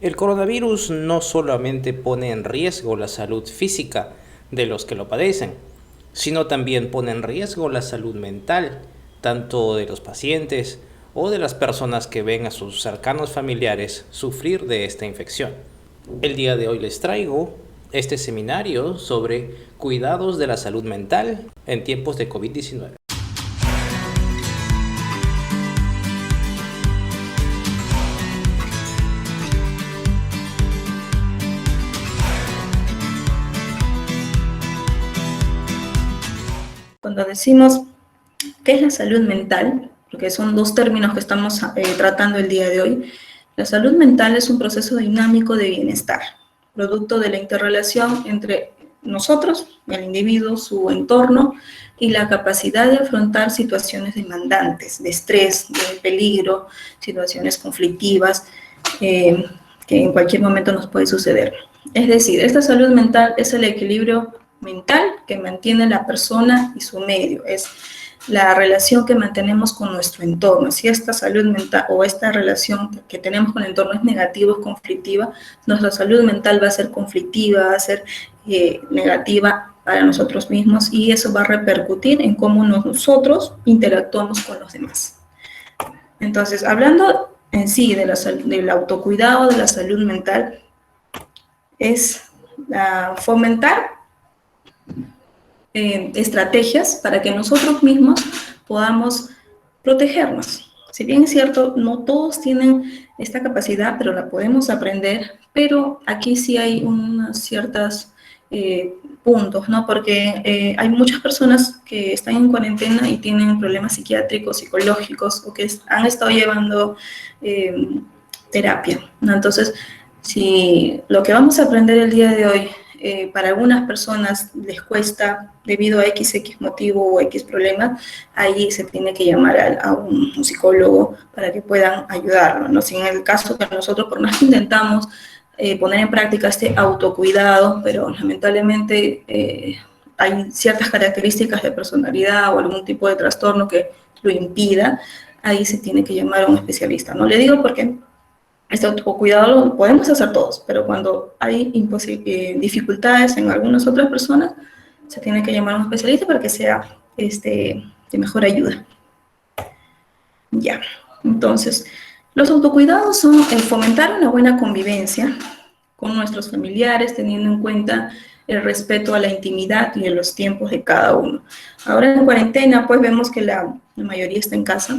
El coronavirus no solamente pone en riesgo la salud física de los que lo padecen, sino también pone en riesgo la salud mental, tanto de los pacientes o de las personas que ven a sus cercanos familiares sufrir de esta infección. El día de hoy les traigo este seminario sobre cuidados de la salud mental en tiempos de COVID-19. Cuando decimos qué es la salud mental, porque son dos términos que estamos tratando el día de hoy, la salud mental es un proceso dinámico de bienestar, producto de la interrelación entre nosotros, el individuo, su entorno, y la capacidad de afrontar situaciones demandantes, de estrés, de peligro, situaciones conflictivas, que en cualquier momento nos puede suceder. Es decir, esta salud mental es el equilibrio mental que mantiene la persona y su medio, es la relación que mantenemos con nuestro entorno. Si esta salud mental o esta relación que tenemos con el entorno es negativa, es conflictiva, nuestra salud mental va a ser conflictiva, va a ser negativa para nosotros mismos, y eso va a repercutir en cómo nosotros interactuamos con los demás. Entonces, hablando en sí del autocuidado de la salud mental, es fomentar estrategias para que nosotros mismos podamos protegernos. Si bien es cierto, no todos tienen esta capacidad, pero la podemos aprender, pero aquí sí hay unos ciertos puntos, ¿no? Porque hay muchas personas que están en cuarentena y tienen problemas psiquiátricos, psicológicos, o que han estado llevando terapia, ¿no? Entonces, si lo que vamos a aprender el día de hoy para algunas personas les cuesta debido a X motivo o X problema, ahí se tiene que llamar a un psicólogo para que puedan ayudarlo, ¿no? Si en el caso que nosotros por más que intentamos poner en práctica este autocuidado, pero lamentablemente hay ciertas características de personalidad o algún tipo de trastorno que lo impida, ahí se tiene que llamar a un especialista. No le digo porque este autocuidado lo podemos hacer todos, pero cuando hay dificultades en algunas otras personas, se tiene que llamar a un especialista para que sea de mejor ayuda. Ya, entonces, los autocuidados son fomentar una buena convivencia con nuestros familiares, teniendo en cuenta el respeto a la intimidad y a los tiempos de cada uno. Ahora en cuarentena, pues vemos que la mayoría está en casa.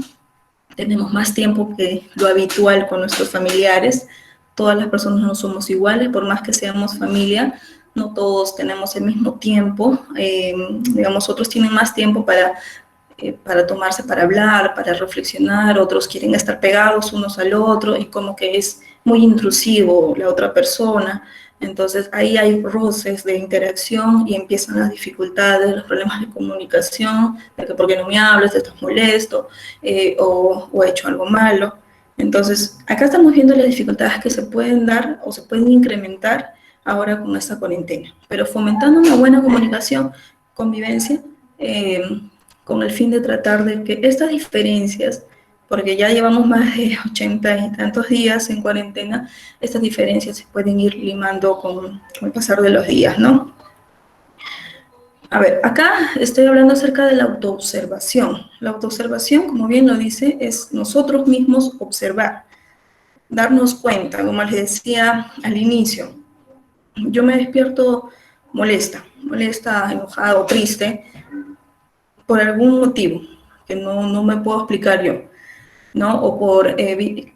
Tenemos más tiempo que lo habitual con nuestros familiares. Todas las personas no somos iguales, por más que seamos familia, no todos tenemos el mismo tiempo. Digamos, otros tienen más tiempo para tomarse, para hablar, para reflexionar, otros quieren estar pegados unos al otro y como que es muy intrusivo la otra persona. Entonces ahí hay roces de interacción y empiezan las dificultades, los problemas de comunicación, de que por qué no me hablas, te estás molesto, o he hecho algo malo. Entonces acá estamos viendo las dificultades que se pueden dar o se pueden incrementar ahora con esta cuarentena, pero fomentando una buena comunicación, convivencia, con el fin de tratar de que estas diferencias, porque ya llevamos más de 80 y tantos días en cuarentena, estas diferencias se pueden ir limando con el pasar de los días, ¿no? A ver, acá estoy hablando acerca de la autoobservación. La autoobservación, como bien lo dice, es nosotros mismos observar, darnos cuenta, como les decía al inicio. Yo me despierto molesta, enojada o triste por algún motivo que no me puedo explicar yo, ¿no? O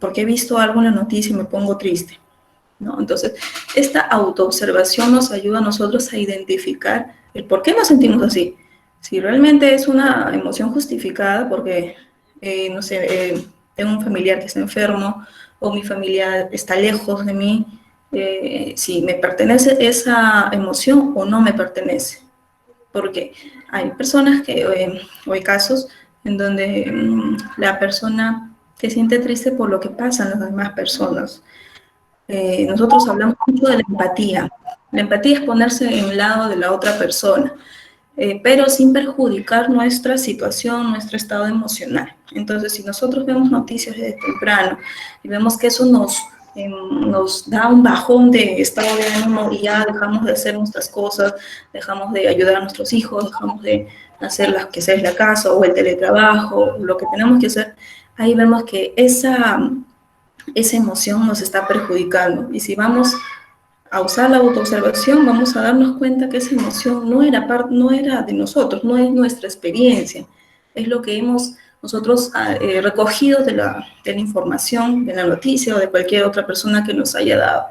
porque he visto algo en la noticia y me pongo triste, ¿no? Entonces, esta autoobservación nos ayuda a nosotros a identificar el por qué nos sentimos así. Si realmente es una emoción justificada porque, no sé, tengo un familiar que está enfermo o mi familia está lejos de mí, si me pertenece esa emoción o no me pertenece. Porque hay personas o hay casos en donde la persona se siente triste por lo que pasa en las demás personas. Nosotros hablamos mucho de la empatía. La empatía es ponerse en el lado de la otra persona, pero sin perjudicar nuestra situación, nuestro estado emocional. Entonces, si nosotros vemos noticias desde temprano y vemos que eso nos nos da un bajón de estado de ánimo y ya dejamos de hacer nuestras cosas, dejamos de ayudar a nuestros hijos, dejamos de hacer las que sea la casa o el teletrabajo, lo que tenemos que hacer, ahí vemos que esa emoción nos está perjudicando. Y si vamos a usar la autoobservación, vamos a darnos cuenta que esa emoción no era de nosotros, no es nuestra experiencia, es lo que hemos nosotros recogido de la información, de la noticia o de cualquier otra persona que nos haya dado.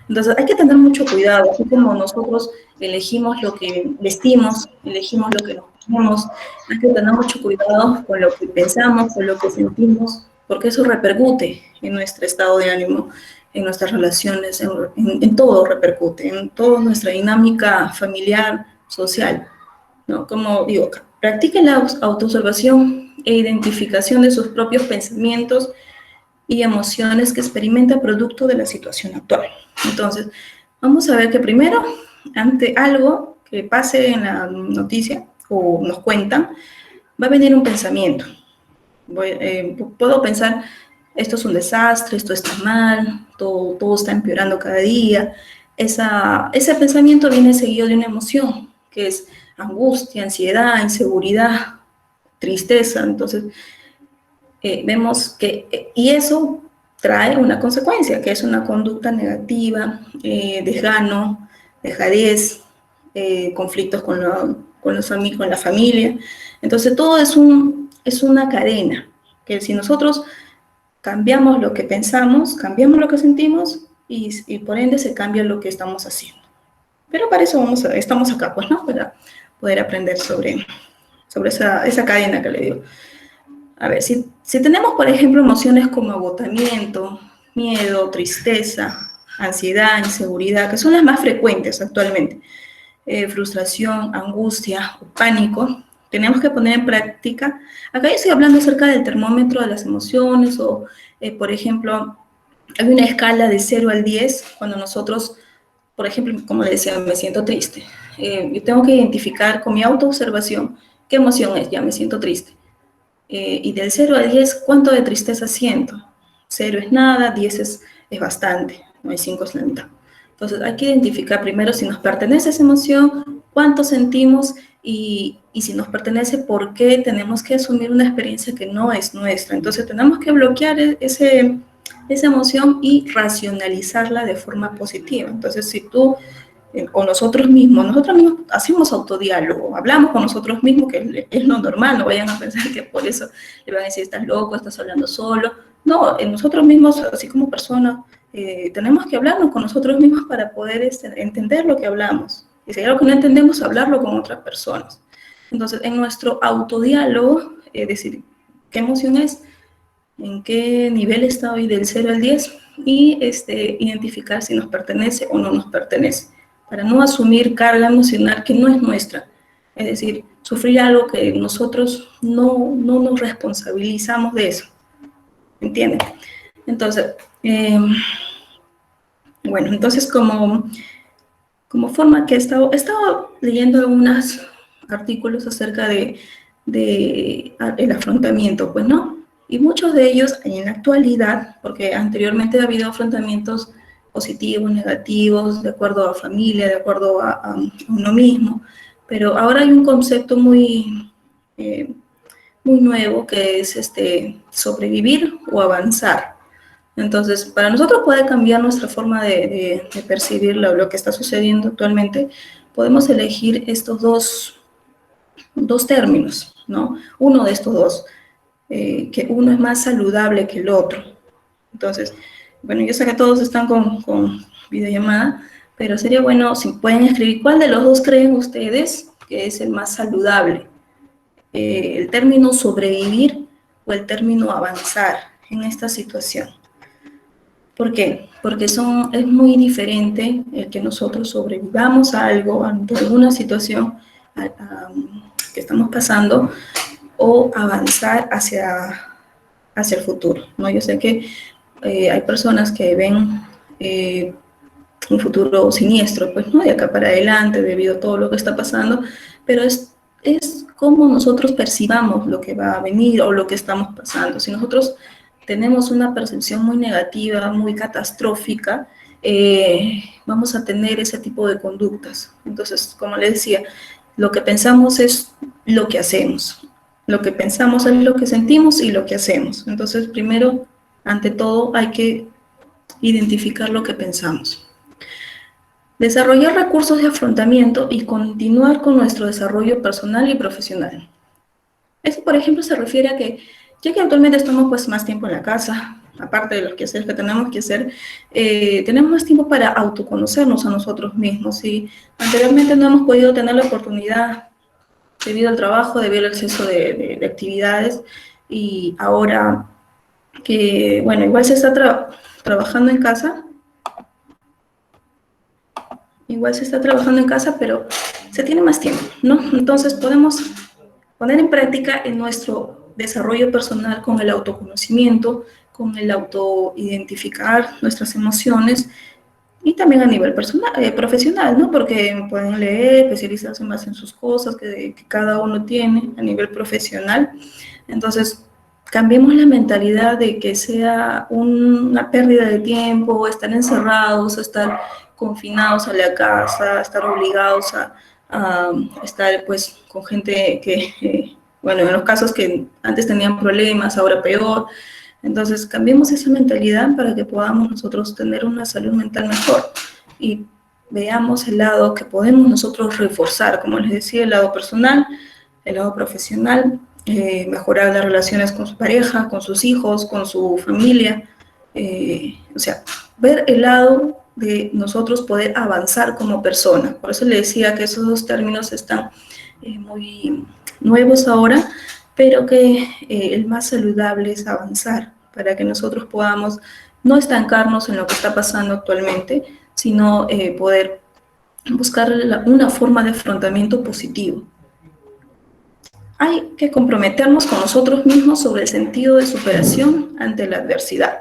Entonces hay que tener mucho cuidado, así como nosotros elegimos lo que vestimos, elegimos lo que nos ponemos, hay que tener mucho cuidado con lo que pensamos, con lo que sentimos, porque eso repercute en nuestro estado de ánimo, en nuestras relaciones, en todo repercute, en toda nuestra dinámica familiar, social, ¿no? Como digo, practiquen la autoobservación e identificación de sus propios pensamientos y emociones que experimenta producto de la situación actual. Entonces, vamos a ver que primero, ante algo que pase en la noticia o nos cuentan, va a venir un pensamiento. Puedo pensar, esto es un desastre, esto está mal, todo está empeorando cada día. Ese pensamiento viene seguido de una emoción, que es angustia, ansiedad, inseguridad, tristeza. Entonces, vemos que, y eso trae una consecuencia, que es una conducta negativa, desgano, dejadez, conflictos con los amigos, con la familia. Entonces, todo es una cadena, que si nosotros cambiamos lo que pensamos, cambiamos lo que sentimos, y por ende se cambia lo que estamos haciendo. Pero para eso estamos acá, pues, ¿no? Para poder aprender sobre esa cadena que le digo. A ver, si tenemos, por ejemplo, emociones como agotamiento, miedo, tristeza, ansiedad, inseguridad, que son las más frecuentes actualmente, frustración, angustia o pánico, tenemos que poner en práctica. Acá yo estoy hablando acerca del termómetro de las emociones o, por ejemplo, hay una escala de 0 al 10 cuando nosotros, por ejemplo, como le decía, me siento triste. Yo tengo que identificar con mi autoobservación qué emoción es, ya me siento triste. Y del 0 al 10, ¿cuánto de tristeza siento? 0 es nada, 10 es bastante, no hay 5 es la mitad. Entonces hay que identificar primero si nos pertenece esa emoción, cuánto sentimos y si nos pertenece, por qué tenemos que asumir una experiencia que no es nuestra. Entonces tenemos que bloquear esa emoción y racionalizarla de forma positiva. Entonces si tú o nosotros mismos hacemos autodiálogo, hablamos con nosotros mismos, que es lo normal, no vayan a pensar que por eso le van a decir, estás loco, estás hablando solo. No, nosotros mismos, así como personas, tenemos que hablarnos con nosotros mismos para poder entender lo que hablamos. Y si hay algo que no entendemos, hablarlo con otras personas. Entonces, en nuestro autodiálogo, decir qué emoción es, en qué nivel está hoy del 0 al 10 y identificar si nos pertenece o no nos pertenece, para no asumir carga emocional que no es nuestra. Es decir, sufrir algo que nosotros no nos responsabilizamos de eso. ¿Entienden? Entonces, bueno, entonces como forma que he estado leyendo algunos artículos acerca de el afrontamiento, pues, ¿no? Y muchos de ellos en la actualidad, porque anteriormente ha habido afrontamientos positivos, negativos, de acuerdo a familia, de acuerdo a uno mismo, pero ahora hay un concepto muy nuevo que es sobrevivir o avanzar. Entonces, para nosotros puede cambiar nuestra forma de percibir lo que está sucediendo actualmente. Podemos elegir estos dos términos, ¿no? Uno de estos dos, que uno es más saludable que el otro. Entonces, bueno, yo sé que todos están con videollamada, pero sería bueno si pueden escribir cuál de los dos creen ustedes que es el más saludable. El término sobrevivir o el término avanzar en esta situación. ¿Por qué? Porque es muy diferente el que nosotros sobrevivamos a algo, ante alguna situación que estamos pasando, o avanzar hacia el futuro, ¿no? Yo sé que hay personas que ven un futuro siniestro, pues, ¿no? De acá para adelante, debido a todo lo que está pasando, pero es cómo nosotros percibamos lo que va a venir o lo que estamos pasando. Si nosotros tenemos una percepción muy negativa, muy catastrófica, vamos a tener ese tipo de conductas. Entonces, como les decía, lo que pensamos es lo que hacemos. Lo que pensamos es lo que sentimos y lo que hacemos. Entonces, primero, ante todo, hay que identificar lo que pensamos. Desarrollar recursos de afrontamiento y continuar con nuestro desarrollo personal y profesional. Eso, por ejemplo, se refiere a que, ya que actualmente estamos pues más tiempo en la casa, aparte de los quehaceres que tenemos que hacer, tenemos más tiempo para autoconocernos a nosotros mismos. Y anteriormente no hemos podido tener la oportunidad debido al trabajo, debido al exceso de actividades, y ahora que, bueno, igual se está trabajando en casa, pero se tiene más tiempo, ¿no? Entonces podemos poner en práctica en nuestro desarrollo personal con el autoconocimiento, con el autoidentificar nuestras emociones y también a nivel personal, profesional, ¿no? Porque pueden leer, especializarse más en sus cosas que cada uno tiene a nivel profesional. Entonces, cambiemos la mentalidad de que sea una pérdida de tiempo, estar encerrados, estar confinados a la casa, estar obligados a estar pues con gente que, bueno, en los casos que antes tenían problemas, ahora peor. Entonces, cambiemos esa mentalidad para que podamos nosotros tener una salud mental mejor y veamos el lado que podemos nosotros reforzar, como les decía, el lado personal, el lado profesional, mejorar las relaciones con su pareja, con sus hijos, con su familia, o sea, ver el lado de nosotros poder avanzar como persona. Por eso le decía que esos dos términos están muy nuevos ahora, pero que el más saludable es avanzar para que nosotros podamos no estancarnos en lo que está pasando actualmente, sino poder buscar una forma de afrontamiento positivo. Hay que comprometernos con nosotros mismos sobre el sentido de superación ante la adversidad.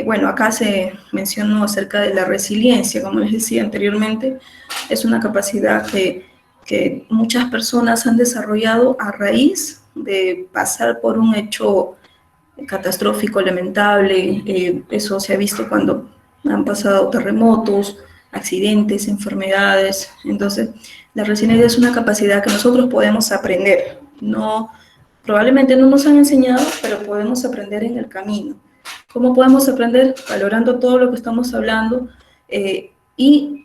Bueno, acá se mencionó acerca de la resiliencia, como les decía anteriormente, es una capacidad que muchas personas han desarrollado a raíz de pasar por un hecho catastrófico, lamentable. Eso se ha visto cuando han pasado terremotos, accidentes, enfermedades. Entonces, la resiliencia es una capacidad que nosotros podemos aprender. No, probablemente no nos han enseñado, pero podemos aprender en el camino. ¿Cómo podemos aprender? Valorando todo lo que estamos hablando y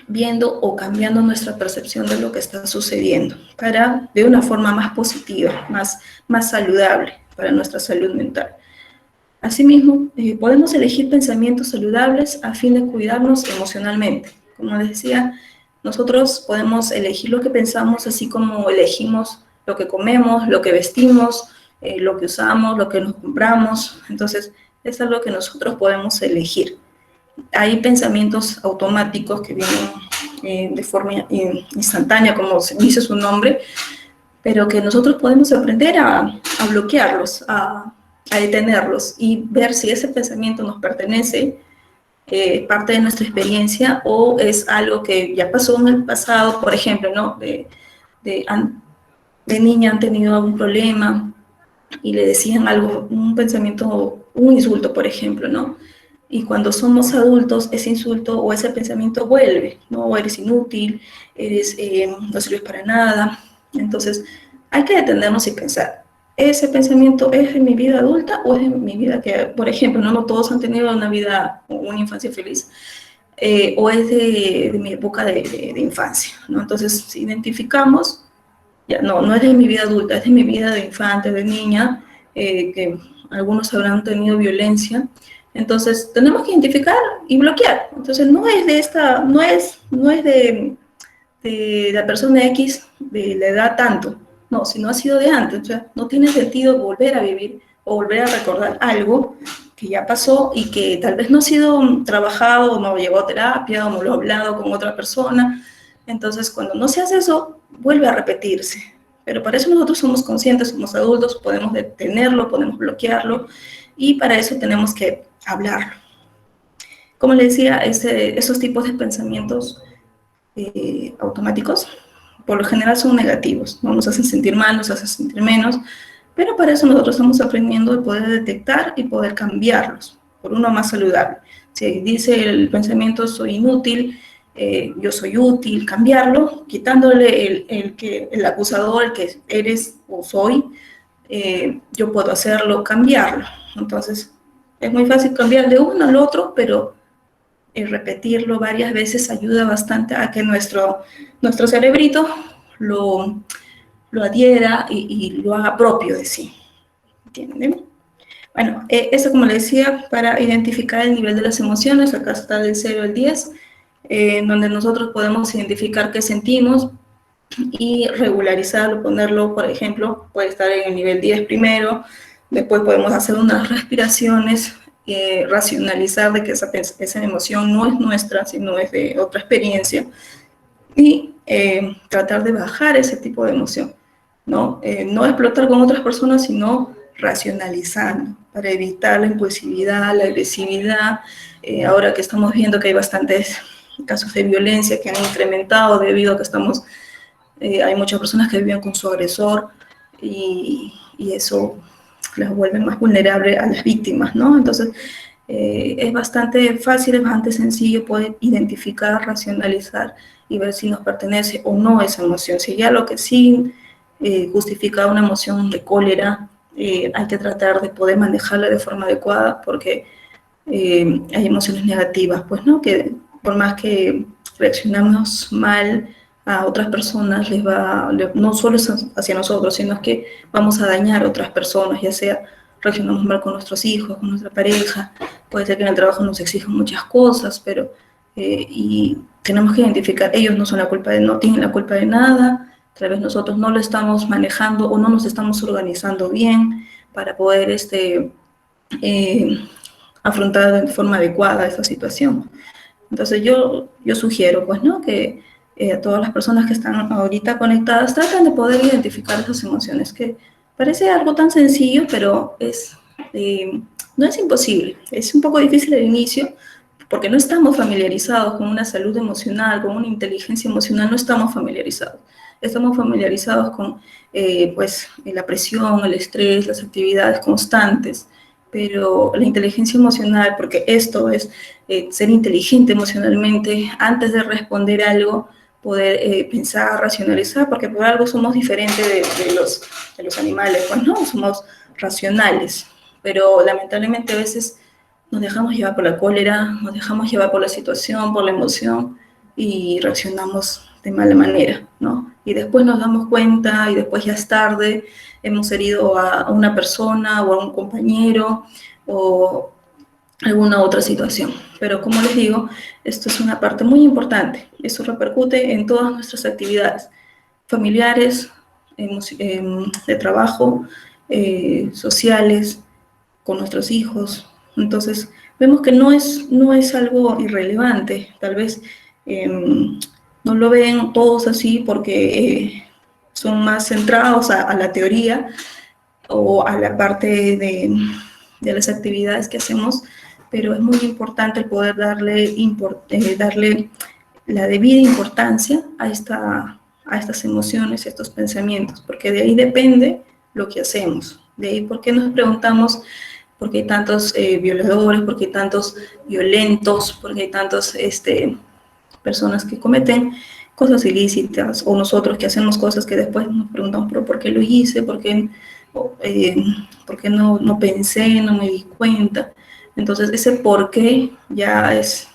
viendo o cambiando nuestra percepción de lo que está sucediendo para de una forma más positiva, más saludable para nuestra salud mental. Asimismo, podemos elegir pensamientos saludables a fin de cuidarnos emocionalmente. Como les decía, nosotros podemos elegir lo que pensamos, así como elegimos lo que comemos, lo que vestimos, lo que usamos, lo que nos compramos. Entonces, es algo que nosotros podemos elegir. Hay pensamientos automáticos que vienen de forma instantánea, como dice su nombre, pero que nosotros podemos aprender a bloquearlos, a detenerlos y ver si ese pensamiento nos pertenece, parte de nuestra experiencia, o es algo que ya pasó en el pasado, por ejemplo, ¿no? De niña han tenido algún problema y le decían algo, un pensamiento, un insulto, por ejemplo, ¿no? Y cuando somos adultos, ese insulto o ese pensamiento vuelve, ¿no? Eres inútil, no sirves para nada. Entonces, hay que detenernos y pensar, ¿ese pensamiento es en mi vida adulta o es en mi vida que, por ejemplo, no todos han tenido una vida, una infancia feliz, o es de mi época de infancia, ¿no? Entonces, si identificamos, ya no es de mi vida adulta, es de mi vida de infante, de niña, que algunos habrán tenido violencia. Entonces, tenemos que identificar y bloquear. Entonces, no es de la persona X de la edad tanto, no, si no ha sido de antes. O sea, no tiene sentido volver a vivir o volver a recordar algo que ya pasó y que tal vez no ha sido trabajado, o no llevó a terapia, o no lo ha hablado con otra persona. Entonces, cuando no se hace eso, vuelve a repetirse. Pero para eso nosotros somos conscientes, somos adultos, podemos detenerlo, podemos bloquearlo, y para eso tenemos que hablarlo. Como les decía, esos tipos de pensamientos automáticos, por lo general son negativos, ¿no? Nos hacen sentir mal, nos hacen sentir menos, Pero para eso nosotros estamos aprendiendo de poder detectar y poder cambiarlos por uno más saludable. Si dice el pensamiento soy inútil, yo soy útil, cambiarlo, quitándole el acusador, el que eres o soy, yo puedo hacerlo, cambiarlo. Entonces, es muy fácil cambiar de uno al otro, pero repetirlo varias veces ayuda bastante a que nuestro cerebrito lo, lo adhiera y lo haga propio de sí. ¿Entienden? Bueno, eso como le decía, para identificar el nivel de las emociones, acá está del 0 al 10, en donde nosotros podemos identificar qué sentimos y regularizarlo, ponerlo, por ejemplo, puede estar en el nivel 10 primero, después podemos hacer unas respiraciones, racionalizar de que esa emoción no es nuestra, sino es de otra experiencia, y tratar de bajar ese tipo de emoción, ¿no? No explotar con otras personas, sino racionalizando para evitar la impulsividad, la agresividad. Ahora que estamos viendo que hay bastantes casos de violencia que han incrementado debido a que hay muchas personas que viven con su agresor y eso las vuelve más vulnerables a las víctimas, ¿no? Entonces, es bastante fácil, es bastante sencillo poder identificar, racionalizar y ver si nos pertenece o no esa emoción. Si ya lo que sí justifica una emoción de cólera, hay que tratar de poder manejarla de forma adecuada porque hay emociones negativas, pues, ¿no? Que por más que reaccionamos mal a otras personas, no solo es hacia nosotros, sino que vamos a dañar a otras personas, ya sea reaccionamos mal con nuestros hijos, con nuestra pareja, puede ser que en el trabajo nos exijan muchas cosas, pero y tenemos que identificar, ellos no son la culpa no tienen la culpa de nada, tal vez nosotros no lo estamos manejando o no nos estamos organizando bien para poder eh, afrontar de forma adecuada esta situación. Entonces yo sugiero, pues, ¿no? Que a todas las personas que están ahorita conectadas traten de poder identificar esas emociones, que parece algo tan sencillo, pero no es imposible. Es un poco difícil al inicio, porque no estamos familiarizados con una salud emocional, con una inteligencia emocional, no estamos familiarizados. Estamos familiarizados con pues, la presión, el estrés, las actividades constantes, pero la inteligencia emocional, porque esto es ser inteligente emocionalmente, antes de responder algo, poder pensar, racionalizar, porque por algo somos diferentes de los animales, pues no, somos racionales, pero lamentablemente a veces nos dejamos llevar por la cólera, nos dejamos llevar por la situación, por la emoción y reaccionamos de mala manera, ¿no? Y después nos damos cuenta y después ya es tarde, hemos herido a una persona o a un compañero o alguna otra situación. Pero como les digo, esto es una parte muy importante. Eso repercute en todas nuestras actividades familiares, de trabajo, sociales, con nuestros hijos. Entonces, vemos que no es algo irrelevante. Tal vez eh, no lo ven todos así porque son más centrados a la teoría o a la parte de las actividades que hacemos, pero es muy importante el poder darle la debida importancia a estas emociones, a estos pensamientos, porque de ahí depende lo que hacemos. De ahí, ¿por qué nos preguntamos por qué hay tantos violadores, por qué hay tantos violentos, por qué hay tantos personas que cometen cosas ilícitas, o nosotros que hacemos cosas que después nos preguntamos, pero ¿por qué lo hice? Eh, ¿Por qué no pensé, no me di cuenta? Entonces, ese por qué ya es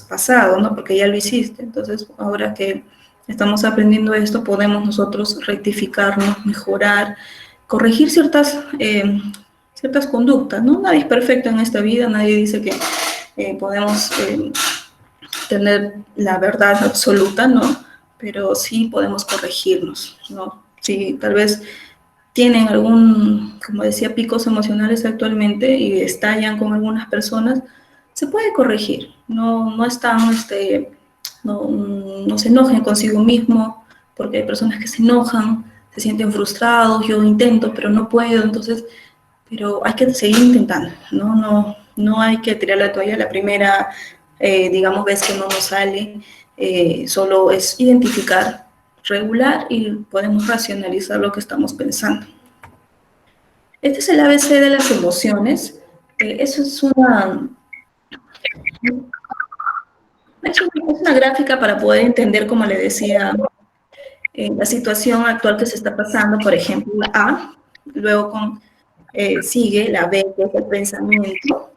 pasado, ¿no? Porque ya lo hiciste. Entonces, ahora que estamos aprendiendo esto, podemos nosotros rectificarnos, mejorar, corregir ciertas conductas, ¿no? Nadie es perfecto en esta vida, nadie dice que podemos tener la verdad absoluta, ¿no? Pero sí podemos corregirnos, ¿no? Sí, tal vez tienen como decía, picos emocionales actualmente y estallan con algunas personas, se puede corregir. No están, no se enojen consigo mismo, porque hay personas que se enojan, se sienten frustrados, yo intento, pero no puedo, entonces, pero hay que seguir intentando, no hay que tirar la toalla la primera, digamos, vez que no nos sale, solo es identificar, regular y podemos racionalizar lo que estamos pensando. Este es el ABC de las emociones. Eso es una gráfica para poder entender, como le decía, la situación actual que se está pasando. Por ejemplo, la A, luego sigue la B, que es el pensamiento.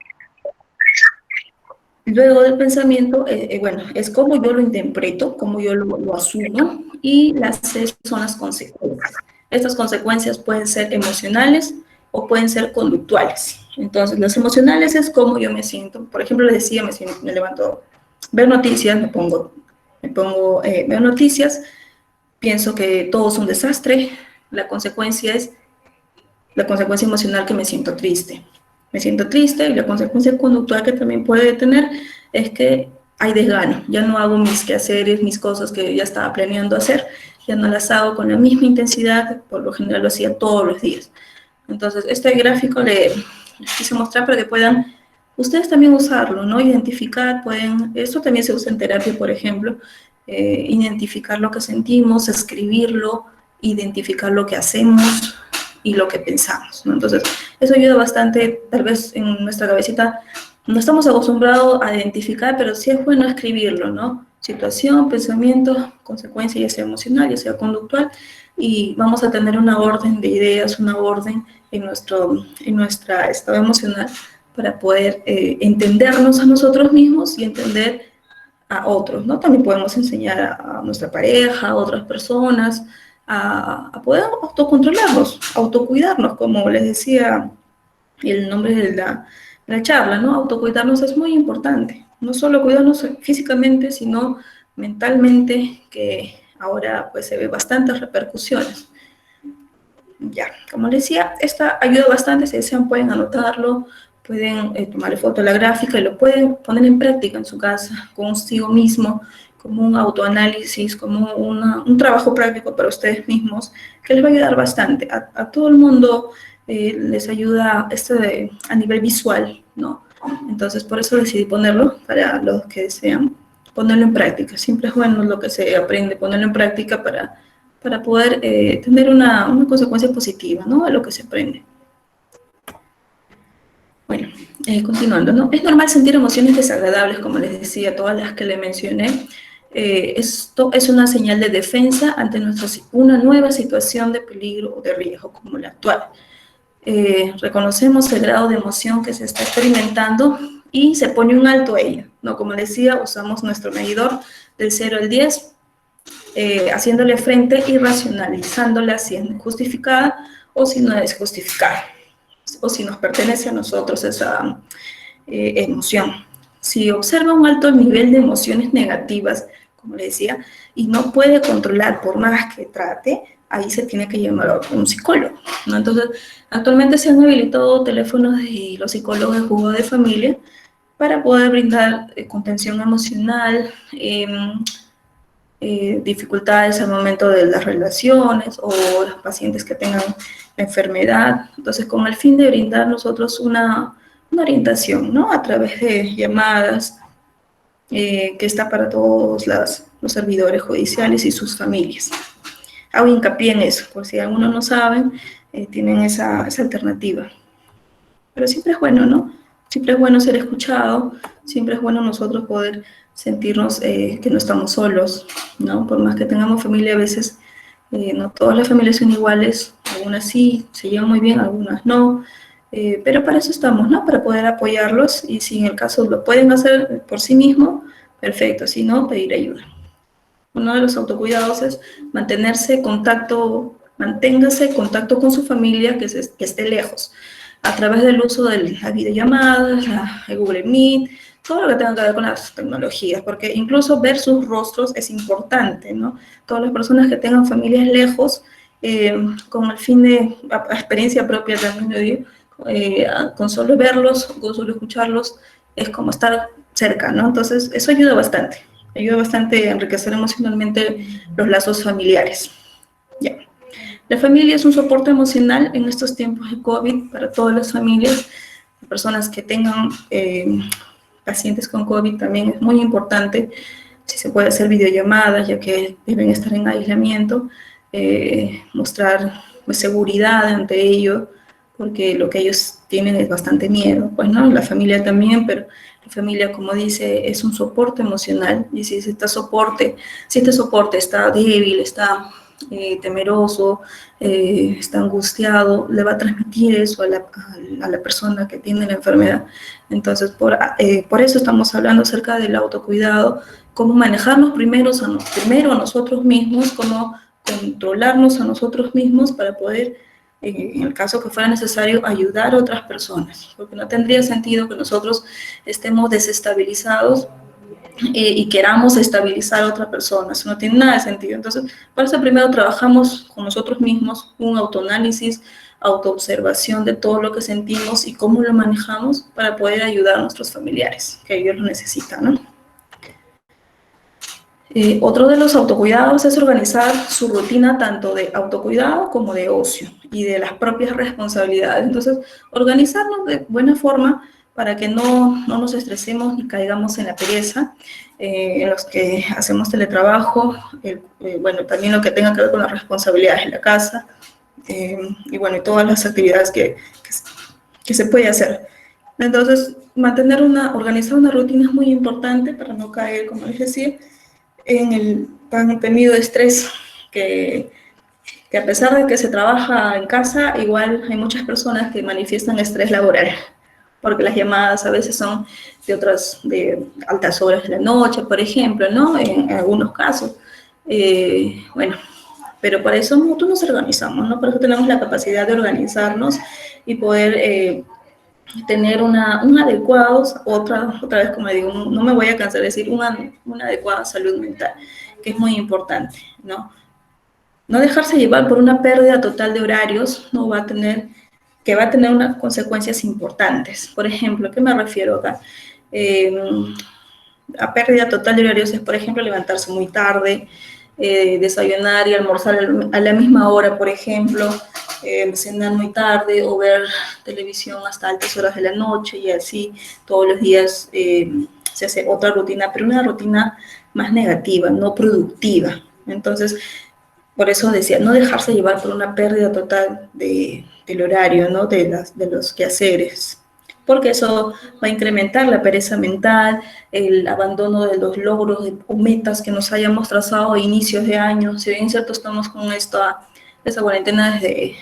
Luego del pensamiento, bueno, es cómo yo lo interpreto, cómo yo lo asumo, y las C son las consecuencias. Estas consecuencias pueden ser emocionales o pueden ser conductuales. Entonces, las emocionales es cómo yo me siento. Por ejemplo, les decía, me levanto, ver noticias, veo noticias, pienso que todo es un desastre. La consecuencia es la consecuencia emocional, que me siento triste. Me siento triste, y la consecuencia conductual que también puede tener es que hay desgano. Ya no hago mis quehaceres, mis cosas que ya estaba planeando hacer, ya no las hago con la misma intensidad, por lo general lo hacía todos los días. Entonces, este gráfico les quise mostrar para que puedan ustedes también usarlo, ¿no? Identificar, esto también se usa en terapia, por ejemplo, identificar lo que sentimos, escribirlo, identificar lo que hacemos y lo que pensamos, ¿no? Entonces, eso ayuda bastante. Tal vez en nuestra cabecita no estamos acostumbrados a identificar, pero sí es bueno escribirlo, ¿no? Situación, pensamiento, consecuencia, ya sea emocional, ya sea conductual, y vamos a tener una orden de ideas, una orden en nuestra estado emocional para poder entendernos a nosotros mismos y entender a otros, ¿no? También podemos enseñar a nuestra pareja, a otras personas, a poder autocontrolarnos, autocuidarnos, como les decía el nombre de la charla, ¿no? Autocuidarnos es muy importante. No solo cuidarnos físicamente, sino mentalmente, que ahora pues se ve bastantes repercusiones. Ya, como les decía, esta ayuda bastante. Si desean pueden anotarlo, pueden tomarle foto a la gráfica y lo pueden poner en práctica en su casa, consigo mismo, como un autoanálisis, como un trabajo práctico para ustedes mismos, que les va a ayudar bastante. A todo el mundo les ayuda a nivel visual, ¿no? Entonces, por eso decidí ponerlo para los que desean ponerlo en práctica. Siempre es bueno lo que se aprende, ponerlo en práctica para poder tener una consecuencia positiva, ¿no? A lo que se aprende. Bueno, continuando, ¿no? Es normal sentir emociones desagradables, como les decía, todas las que le mencioné. Esto es una señal de defensa ante una nueva situación de peligro o de riesgo, como la actual. Reconocemos el grado de emoción que se está experimentando y se pone un alto a ella, ¿no? Como decía, usamos nuestro medidor del 0 al 10, haciéndole frente y racionalizándola si es justificada o si no es justificada, o si nos pertenece a nosotros esa emoción. Si observa un alto nivel de emociones negativas, como le decía, y no puede controlar por más que trate, ahí se tiene que llamar a un psicólogo, ¿no? Entonces, actualmente se han habilitado teléfonos de los psicólogos de juego de familia para poder brindar contención emocional, dificultades al momento de las relaciones o los pacientes que tengan la enfermedad. Entonces, con el fin de brindar nosotros una orientación, ¿no? A través de llamadas, que está para todos los servidores judiciales y sus familias. Hago hincapié en eso, por si algunos no saben, tienen esa alternativa. Pero siempre es bueno, ¿no? Siempre es bueno ser escuchado, siempre es bueno nosotros poder sentirnos que no estamos solos, ¿no? Por más que tengamos familia, a veces no todas las familias son iguales, algunas sí, se llevan muy bien, algunas no, pero para eso estamos, ¿no? Para poder apoyarlos, y si en el caso lo pueden hacer por sí mismos, perfecto, si no, pedir ayuda. Uno de los autocuidados es manténgase en contacto con su familia que esté lejos, a través del uso de las videollamadas, el Google Meet, todo lo que tenga que ver con las tecnologías, porque incluso ver sus rostros es importante, ¿no? Todas las personas que tengan familias lejos, con el fin de, a experiencia propia también lo digo, con solo verlos, con solo escucharlos, es como estar cerca, ¿no? Entonces, eso ayuda bastante a enriquecer emocionalmente los lazos familiares. Ya. La familia es un soporte emocional en estos tiempos de COVID para todas las familias. Personas que tengan pacientes con COVID también es muy importante si se puede hacer videollamadas, ya que deben estar en aislamiento, mostrar pues, seguridad ante ello, porque lo que ellos tienen es bastante miedo, pues no, la familia también, pero la familia, como dice, es un soporte emocional, y si este soporte está débil, está temeroso, está angustiado, le va a transmitir eso a la persona que tiene la enfermedad. Entonces, por eso estamos hablando acerca del autocuidado, cómo manejarnos primero a nosotros mismos, cómo controlarnos a nosotros mismos para poder, en el caso que fuera necesario, ayudar a otras personas, porque no tendría sentido que nosotros estemos desestabilizados y queramos estabilizar a otra persona. Eso no tiene nada de sentido. Entonces, por eso primero trabajamos con nosotros mismos, un autoanálisis, autoobservación de todo lo que sentimos y cómo lo manejamos para poder ayudar a nuestros familiares, que ellos lo necesitan, ¿no? Otro de los autocuidados es organizar su rutina tanto de autocuidado como de ocio y de las propias responsabilidades. Entonces, organizarnos de buena forma para que no nos estresemos ni caigamos en la pereza, en los que hacemos teletrabajo, bueno, también lo que tenga que ver con las responsabilidades en la casa, y bueno, y todas las actividades que se puede hacer. Entonces, organizar una rutina es muy importante para no caer, como les decía, en el tan temido estrés que a pesar de que se trabaja en casa, igual hay muchas personas que manifiestan estrés laboral, porque las llamadas a veces son de altas horas de la noche, por ejemplo, ¿no? En algunos casos. Bueno, pero para eso nosotros nos organizamos, ¿no? Por eso tenemos la capacidad de organizarnos y poder tener un adecuado, otra vez como digo, no me voy a cansar de decir, una adecuada salud mental, que es muy importante, ¿no? No dejarse llevar por una pérdida total de horarios que va a tener unas consecuencias importantes. Por ejemplo, ¿a qué me refiero acá? A pérdida total de horarios es, por ejemplo, levantarse muy tarde, desayunar y almorzar a la misma hora, por ejemplo, cenar muy tarde o ver televisión hasta altas horas de la noche y así todos los días se hace otra rutina, pero una rutina más negativa, no productiva. Entonces, por eso decía, no dejarse llevar por una pérdida total del horario, ¿no? De los quehaceres, porque eso va a incrementar la pereza mental, el abandono de los logros o metas que nos hayamos trazado a inicios de año. Si bien es cierto, estamos con esta cuarentena desde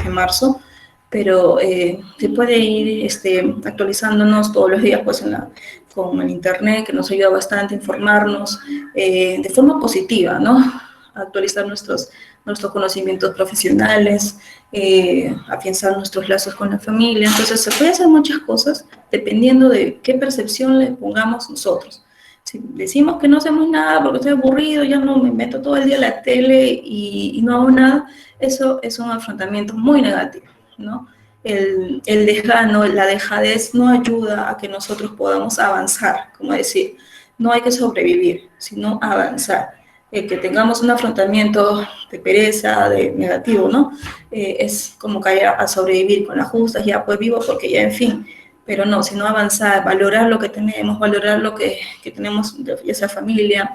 marzo, pero se puede ir actualizándonos todos los días pues, con el internet, que nos ayuda bastante a informarnos de forma positiva, ¿no? Actualizar nuestros conocimientos profesionales, afianzar nuestros lazos con la familia. Entonces, se puede hacer muchas cosas dependiendo de qué percepción le pongamos nosotros. Si decimos que no hacemos nada porque estoy aburrido, ya no me meto todo el día a la tele y no hago nada, eso es un afrontamiento muy negativo, ¿no? El desgano, la dejadez no ayuda a que nosotros podamos avanzar, como decir, no hay que sobrevivir, sino avanzar. Que tengamos un afrontamiento de pereza, de negativo, ¿no? Es como caer a sobrevivir con las justas, ya pues vivo porque ya en fin, pero no, sino avanzar, valorar lo que tenemos, valorar lo que tenemos, ya sea familia,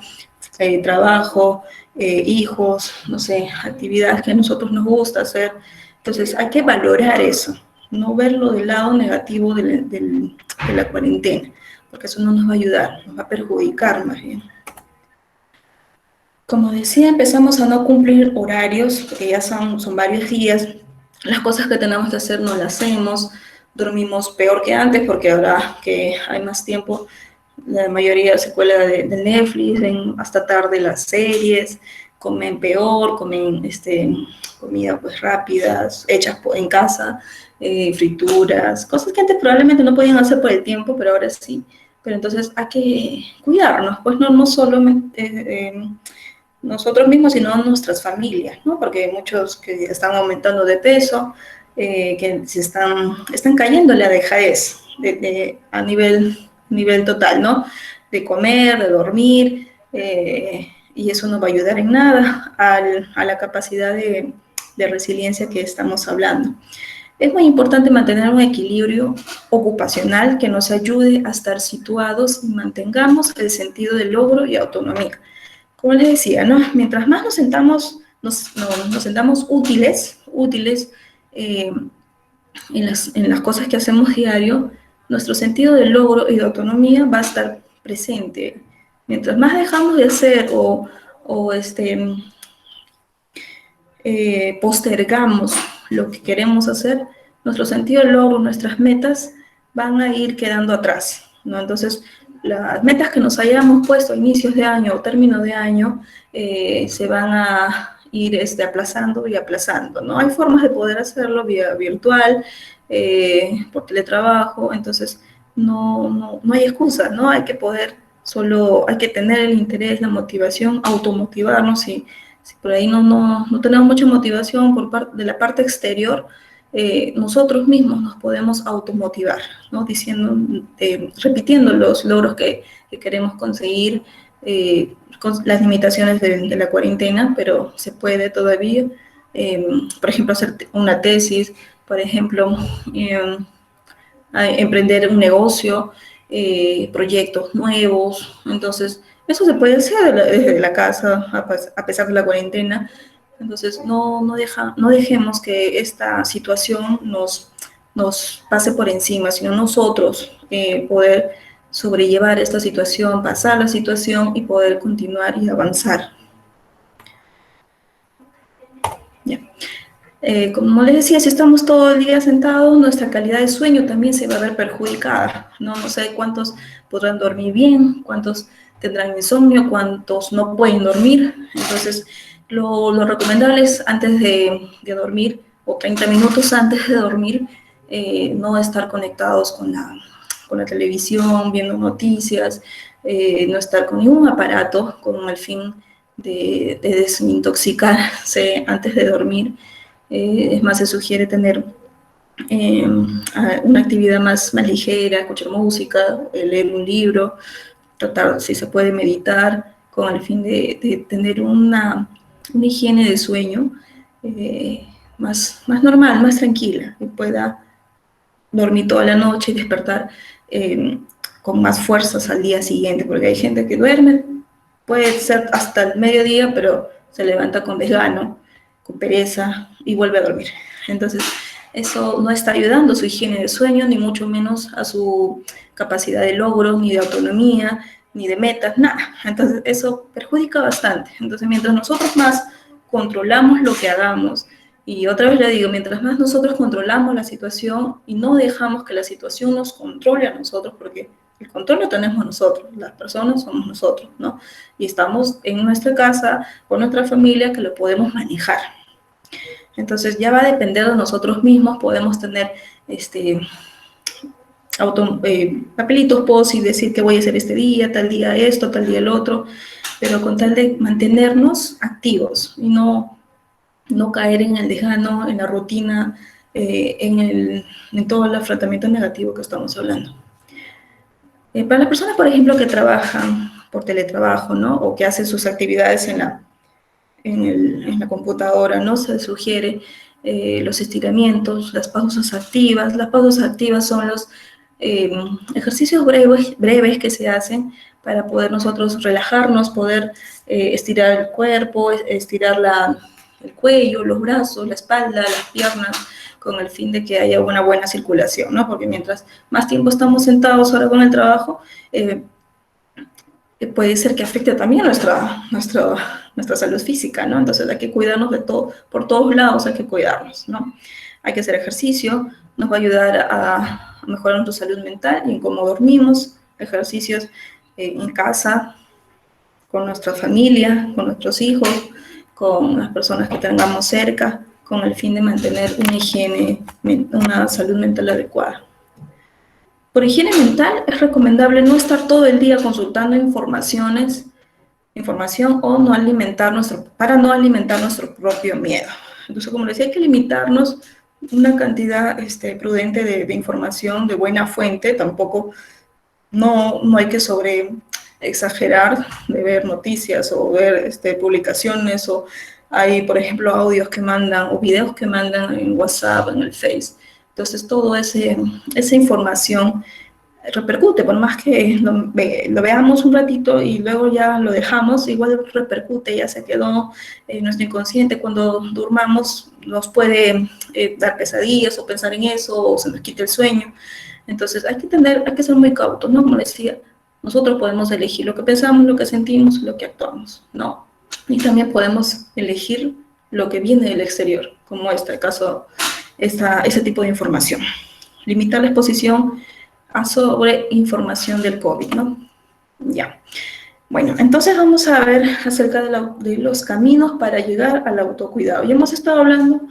trabajo, hijos, no sé, actividades que a nosotros nos gusta hacer. Entonces hay que valorar eso, no verlo del lado negativo de la cuarentena, porque eso no nos va a ayudar, nos va a perjudicar más bien. Como decía, empezamos a no cumplir horarios, porque ya son varios días. Las cosas que tenemos que hacer no las hacemos. Dormimos peor que antes, porque ahora que hay más tiempo, la mayoría se cuela de Netflix, ven hasta tarde las series, comen peor, comen comida pues rápidas, hechas en casa, frituras, cosas que antes probablemente no podían hacer por el tiempo, pero ahora sí. Pero entonces hay que cuidarnos, pues no solamente nosotros mismos, sino nuestras familias, ¿no? Porque hay muchos que están aumentando de peso, que están cayendo en la dejadez a nivel total, ¿no? De comer, de dormir, y eso no va a ayudar en nada a la capacidad de resiliencia que estamos hablando. Es muy importante mantener un equilibrio ocupacional que nos ayude a estar situados y mantengamos el sentido de logro y autonomía. Como les decía, ¿no? Mientras más nos sentamos útiles eh, en las cosas que hacemos diario, nuestro sentido de logro y de autonomía va a estar presente. Mientras más dejamos de hacer o postergamos lo que queremos hacer, nuestro sentido de logro, nuestras metas van a ir quedando atrás, ¿no? Entonces, las metas que nos hayamos puesto a inicios de año o término de año se van a ir aplazando y aplazando, ¿no? Hay formas de poder hacerlo vía virtual, por teletrabajo, entonces no hay excusa, ¿no? Hay que poder, solo hay que tener el interés, la motivación, automotivarnos y si por ahí no tenemos mucha motivación por parte de la parte exterior, nosotros mismos nos podemos automotivar, ¿no? Repitiendo los logros que queremos conseguir, con las limitaciones de la cuarentena, pero se puede todavía, por ejemplo, hacer una tesis, por ejemplo, emprender un negocio, proyectos nuevos. Entonces, eso se puede hacer desde la casa, a pesar de la cuarentena. Entonces, no dejemos que esta situación nos pase por encima, sino nosotros poder sobrellevar esta situación, pasar la situación y poder continuar y avanzar. Ya. Como les decía, si estamos todo el día sentados, nuestra calidad de sueño también se va a ver perjudicada, ¿no? No sé cuántos podrán dormir bien, cuántos tendrán insomnio, cuántos no pueden dormir. Entonces, lo recomendable es antes de dormir o 30 minutos antes de dormir, no estar conectados con la televisión, viendo noticias, no estar con ningún aparato con el fin de desintoxicarse antes de dormir. Es más, se sugiere tener una actividad más ligera, escuchar música, leer un libro, tratar, si se puede, meditar, con el fin de tener una higiene de sueño más normal, más tranquila, y pueda dormir toda la noche y despertar con más fuerzas al día siguiente, porque hay gente que duerme, puede ser hasta el mediodía, pero se levanta con desgano, con pereza y vuelve a dormir. Entonces, eso no está ayudando a su higiene de sueño, ni mucho menos a su capacidad de logro, ni de autonomía, ni de metas, nada. Entonces, eso perjudica bastante. Entonces, mientras nosotros más controlamos lo que hagamos, y otra vez le digo, mientras más nosotros controlamos la situación y no dejamos que la situación nos controle a nosotros, porque el control lo tenemos nosotros, las personas somos nosotros, ¿no? Y estamos en nuestra casa, con nuestra familia, que lo podemos manejar. Entonces ya va a depender de nosotros mismos, podemos tener papelitos post y decir que voy a hacer este día, tal día esto, tal día el otro, pero con tal de mantenernos activos y no caer en el desgano, en la rutina, en todo el afrontamiento negativo que estamos hablando. Para las personas, por ejemplo, que trabajan por teletrabajo, ¿no? O que hacen sus actividades en la computadora, ¿no? Se sugiere los estiramientos, las pausas activas. Las pausas activas son los ejercicios breves que se hacen para poder nosotros relajarnos, poder estirar el cuerpo, estirar el cuello, los brazos, la espalda, las piernas, con el fin de que haya una buena circulación, ¿no? Porque mientras más tiempo estamos sentados ahora con el trabajo, puede ser que afecte también nuestra salud física, ¿no? Entonces hay que cuidarnos de todo, por todos lados hay que cuidarnos, ¿no? Hay que hacer ejercicio, nos va a ayudar a mejorar nuestra salud mental y en cómo dormimos, ejercicios en casa, con nuestra familia, con nuestros hijos, con las personas que tengamos cerca, con el fin de mantener una higiene, una salud mental adecuada. Por higiene mental es recomendable no estar todo el día consultando información o para no alimentar nuestro propio miedo. Entonces, como les decía, hay que limitarnos una cantidad prudente de información de buena fuente, tampoco no hay que exagerar de ver noticias o ver publicaciones o hay, por ejemplo, audios que mandan o videos que mandan en WhatsApp, en el Face, Entonces, esa información repercute, por más que lo veamos un ratito y luego ya lo dejamos, igual repercute, ya se quedó en nuestro inconsciente. Cuando durmamos nos puede dar pesadillas o pensar en eso, o se nos quita el sueño. Entonces hay que ser muy cautos, ¿no? Como decía, nosotros podemos elegir lo que pensamos, lo que sentimos, lo que actuamos, ¿no? Y también podemos elegir lo que viene del exterior, como el caso, ese tipo de información. Limitar la exposición a sobre información del COVID, ¿no? Ya. Bueno, entonces vamos a ver acerca de los caminos para llegar al autocuidado. Ya hemos estado hablando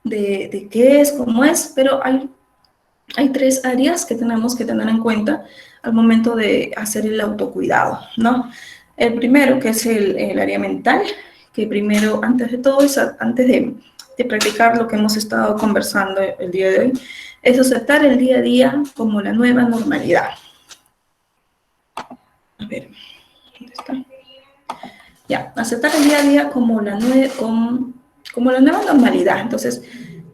de qué es, cómo es, pero hay 3 áreas que tenemos que tener en cuenta al momento de hacer el autocuidado, ¿no? El primero, que es el área mental, que primero, antes de todo, antes de practicar lo que hemos estado conversando el día de hoy, es aceptar el día a día como la nueva normalidad. A ver, ¿dónde está? Ya, aceptar el día a día como la nueva normalidad. Entonces,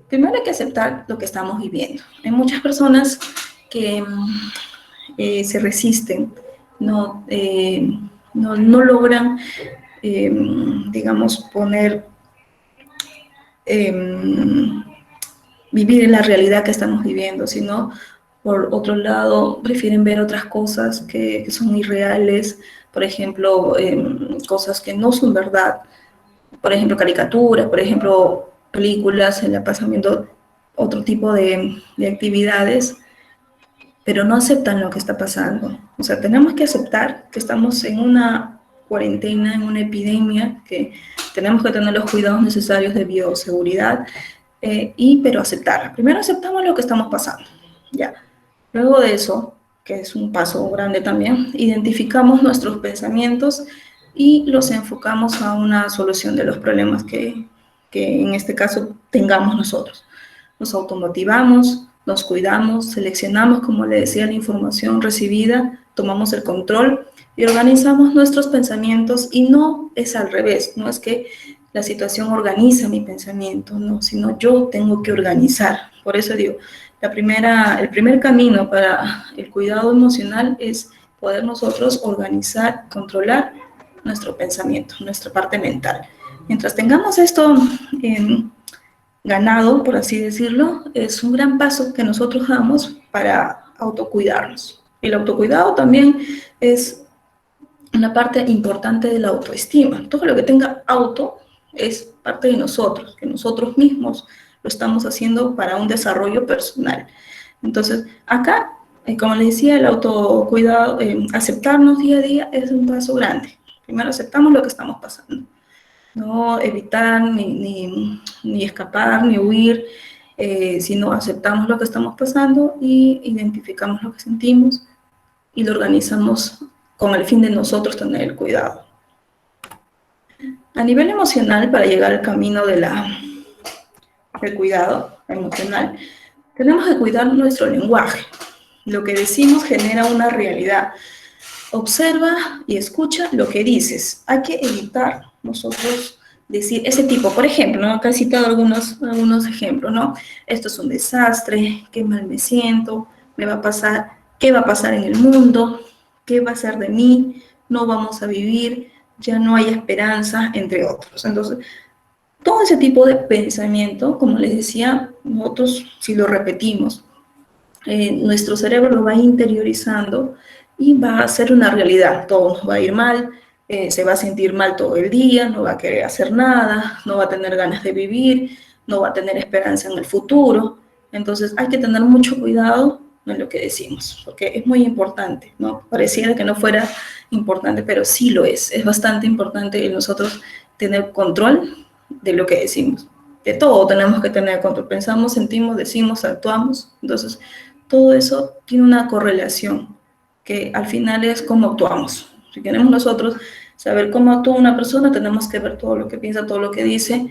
primero hay que aceptar lo que estamos viviendo. Hay muchas personas que se resisten, no logran, digamos, vivir en la realidad que estamos viviendo, sino por otro lado prefieren ver otras cosas que son irreales, por ejemplo, cosas que no son verdad, por ejemplo, caricaturas, por ejemplo, películas, se la pasan viendo otro tipo de actividades, pero no aceptan lo que está pasando. O sea, tenemos que aceptar que estamos en una cuarentena, en una epidemia, que tenemos que tener los cuidados necesarios de bioseguridad, pero aceptar. Primero aceptamos lo que estamos pasando, ya. Luego de eso, que es un paso grande también, identificamos nuestros pensamientos y los enfocamos a una solución de los problemas que en este caso tengamos nosotros. Nos automotivamos, nos cuidamos, seleccionamos, como le decía, la información recibida, tomamos el control y organizamos nuestros pensamientos, y no es al revés, no es que la situación organiza mi pensamiento, no, sino yo tengo que organizar. Por eso digo, el primer camino para el cuidado emocional es poder nosotros organizar, controlar nuestro pensamiento, nuestra parte mental. Mientras tengamos esto ganado, por así decirlo, es un gran paso que nosotros damos para autocuidarnos. El autocuidado también es una parte importante de la autoestima. Todo lo que tenga auto es parte de nosotros, que nosotros mismos lo estamos haciendo para un desarrollo personal. Entonces, acá, como les decía, el autocuidado, aceptarnos día a día es un paso grande. Primero aceptamos lo que estamos pasando. No evitar, ni escapar, ni huir, sino aceptamos lo que estamos pasando y identificamos lo que sentimos y lo organizamos con el fin de nosotros tener el cuidado. A nivel emocional, para llegar al camino del cuidado emocional, tenemos que cuidar nuestro lenguaje. Lo que decimos genera una realidad. Observa y escucha lo que dices. Hay que evitar nosotros decir ese tipo. Por ejemplo, ¿no? Acá he citado algunos ejemplos, ¿no? Esto es un desastre, qué mal me siento, me va a pasar, qué va a pasar en el mundo, qué va a ser de mí, no vamos a vivir, ya no hay esperanza, entre otros. Entonces, todo ese tipo de pensamiento, como les decía, nosotros si lo repetimos, nuestro cerebro lo va interiorizando y va a ser una realidad. Todo nos va a ir mal, se va a sentir mal todo el día, no va a querer hacer nada, no va a tener ganas de vivir, no va a tener esperanza en el futuro. Entonces hay que tener mucho cuidado en lo que decimos, porque es muy importante, ¿no? Pareciera que no fuera importante, pero sí lo es. Es bastante importante en nosotros tener control de lo que decimos. De todo tenemos que tener control. Pensamos, sentimos, decimos, actuamos. Entonces, todo eso tiene una correlación, que al final es cómo actuamos. Si queremos nosotros saber cómo actúa una persona, tenemos que ver todo lo que piensa, todo lo que dice,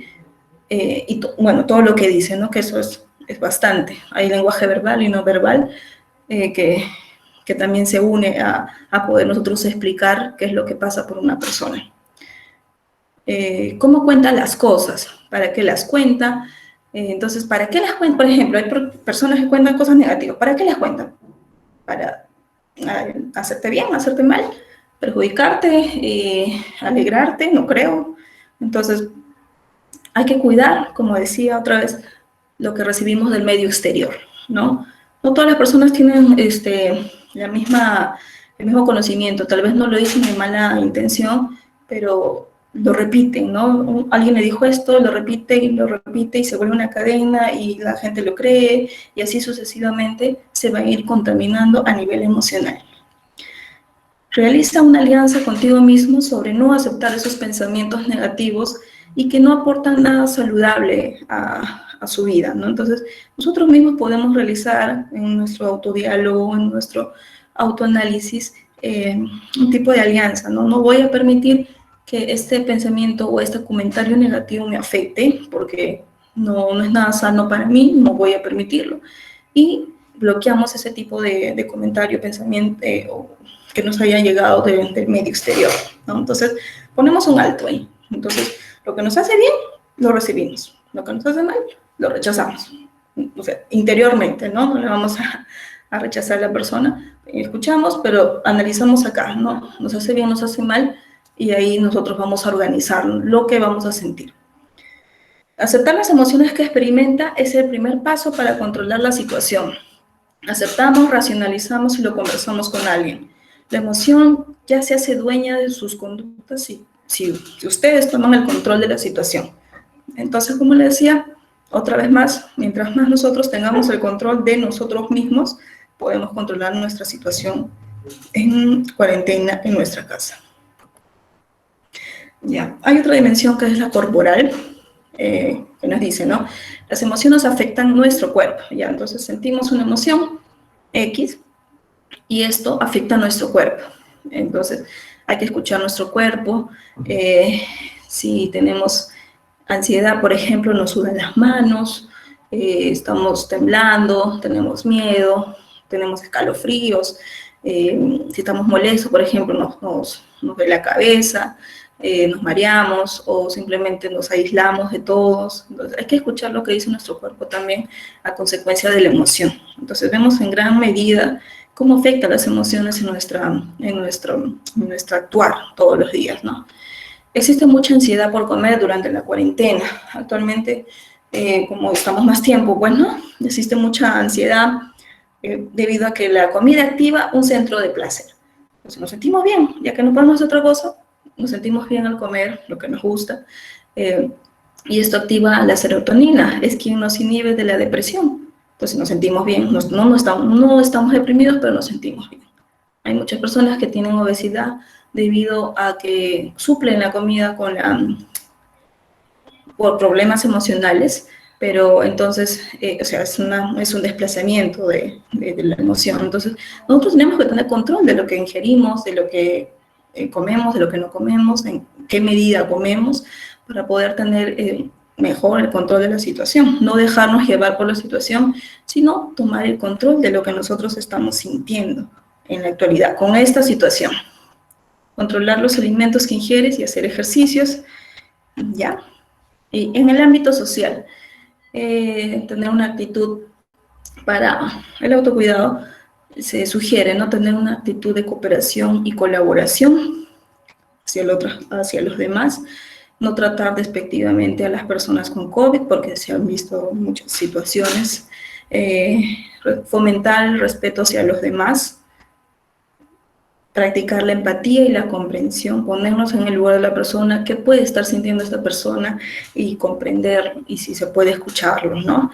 todo lo que dice, ¿no? Que eso es bastante. Hay lenguaje verbal y no verbal, que también se une a poder nosotros explicar qué es lo que pasa por una persona. ¿Cómo cuenta las cosas? ¿Para qué las cuenta? Entonces, ¿para qué las cuentan? Por ejemplo, hay personas que cuentan cosas negativas. ¿Para qué las cuentan? Para hacerte bien, hacerte mal, perjudicarte, alegrarte, no creo. Entonces, hay que cuidar, como decía otra vez, lo que recibimos del medio exterior, ¿no? No todas las personas tienen el mismo conocimiento, tal vez no lo dicen de mala intención, pero lo repiten, ¿no? Alguien le dijo esto, lo repite y se vuelve una cadena y la gente lo cree y así sucesivamente se va a ir contaminando a nivel emocional. Realiza una alianza contigo mismo sobre no aceptar esos pensamientos negativos y que no aportan nada saludable a su vida, ¿no? Entonces, nosotros mismos podemos realizar en nuestro autodiálogo, en nuestro autoanálisis, un tipo de alianza, ¿no? No voy a permitir que este pensamiento o este comentario negativo me afecte, porque no es nada sano para mí, no voy a permitirlo. Y bloqueamos ese tipo de comentario, pensamiento, que nos haya llegado del medio exterior, ¿no? Entonces, ponemos un alto ahí. Entonces, lo que nos hace bien, lo recibimos. Lo que nos hace mal, lo rechazamos. O sea, interiormente, ¿no? No le vamos a rechazar a la persona. Escuchamos, pero analizamos acá, ¿no? Nos hace bien, nos hace mal, y ahí nosotros vamos a organizar lo que vamos a sentir. Aceptar las emociones que experimenta es el primer paso para controlar la situación. Aceptamos, racionalizamos y lo conversamos con alguien. La emoción ya se hace dueña de sus conductas si ustedes toman el control de la situación. Entonces, como les decía, otra vez más, mientras más nosotros tengamos el control de nosotros mismos, podemos controlar nuestra situación en cuarentena en nuestra casa. Ya, hay otra dimensión que es la corporal, que nos dice, ¿no? Las emociones afectan nuestro cuerpo, ¿ya? Entonces sentimos una emoción X y esto afecta a nuestro cuerpo. Entonces hay que escuchar nuestro cuerpo. Si tenemos ansiedad, por ejemplo, nos sudan las manos, estamos temblando, tenemos miedo, tenemos escalofríos. Si estamos molestos, por ejemplo, nos duele la cabeza, nos mareamos o simplemente nos aislamos de todos. Entonces, hay que escuchar lo que dice nuestro cuerpo también a consecuencia de la emoción. Entonces, vemos en gran medida cómo afectan las emociones en nuestro actuar todos los días, ¿no? Existe mucha ansiedad por comer durante la cuarentena. Actualmente, como estamos más tiempo, bueno, existe mucha ansiedad debido a que la comida activa un centro de placer. Entonces, nos sentimos bien, ya que no podemos hacer otra cosa, nos sentimos bien al comer lo que nos gusta, y esto activa la serotonina, es quien nos inhibe de la depresión. Entonces nos sentimos bien, no estamos deprimidos, pero nos sentimos bien. Hay muchas personas que tienen obesidad debido a que suplen la comida por problemas emocionales, pero entonces, o sea, es un desplazamiento de la emoción. Entonces, nosotros tenemos que tener control de lo que ingerimos, de lo que comemos, de lo que no comemos, en qué medida comemos, para poder tener mejor el control de la situación. No dejarnos llevar por la situación, sino tomar el control de lo que nosotros estamos sintiendo en la actualidad con esta situación. Controlar los alimentos que ingieres y hacer ejercicios, ¿ya? Y en el ámbito social, tener una actitud para el autocuidado, se sugiere, ¿no? Tener una actitud de cooperación y colaboración hacia los demás, no tratar despectivamente a las personas con COVID, porque se han visto muchas situaciones, fomentar el respeto hacia los demás, practicar la empatía y la comprensión, ponernos en el lugar de la persona, qué puede estar sintiendo esta persona y comprender, y si se puede escucharlo, ¿no?